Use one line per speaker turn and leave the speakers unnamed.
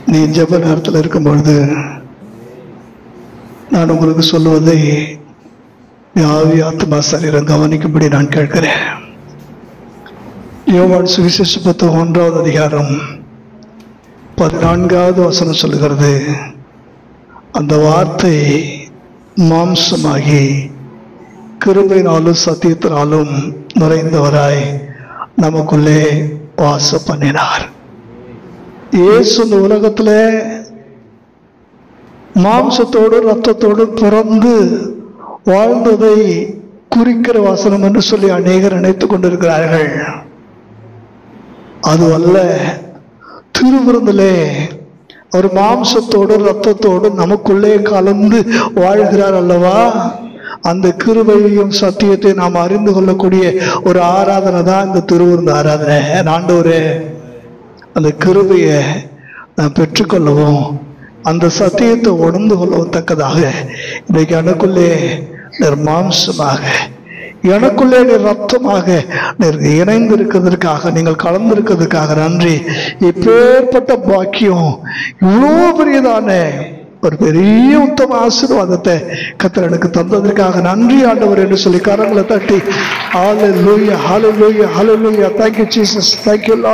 நீ ஜெப நேரத்தில் இருக்கும்பொழுது நான் உங்களுக்கு சொல்லுவதை ஆவி ஆத்மா சரீரம் கவனிக்கும்படி நான் கேட்கிறேன். யோவான் சுவிசேஷ புத்தகம் 1வது அதிகாரம் 14வது வசனம் சொல்லுகிறது, அந்த வார்த்தை மாம்சமாகி கிருபையினாலும் சத்தியத்தினாலும் நிறைந்தவராய் நமக்குள்ளே வாசம் பண்ணினார். இயேசு இந்த உலகத்துல மாம்சத்தோடு ரத்தத்தோடு பிறந்து வாழ்ந்ததை குறிக்கிற வசனம் என்று சொல்லி அநேகர் நினைத்துக் கொண்டிருக்கிறார்கள். அது அல்ல. திருவிருந்திலே அவர் மாம்சத்தோடு ரத்தத்தோடு நமக்குள்ளே கலந்து வாழ்கிறார் அல்லவா? அந்த கிருபையையும் சத்தியத்தை நாம் அறிந்து கொள்ளக்கூடிய ஒரு ஆராதனை தான் இந்த திருவிருந்து ஆராதனை. ஆண்டவரே, அந்த கிருபையை நான் பெற்றுக்கொள்ளவும் அந்த சத்தியத்தை உணர்ந்து கொள்ளவும் தக்கதாக இன்றைக்கு எனக்குள்ளே நீர் மாம்சமாக, எனக்குள்ளே நீர் ரத்தமாக நீர் இணைந்திருக்கிறதுக்காக, நீங்கள் கலந்திருக்கிறதுக்காக நன்றி. இப்பேற்பட்ட பாக்கியம், இவ்வளோ பெரியதான ஒரு பெரிய உத்தம ஆசீர்வாதத்தை கர்த்தர் எனக்கு தந்ததற்காக நன்றி ஆண்டவர் என்று சொல்லி கரங்களை தட்டி ஹல்லேலூயா, ஹல்லேலூயா, ஹல்லேலூயா. Thank you Jesus. Thank you Lord.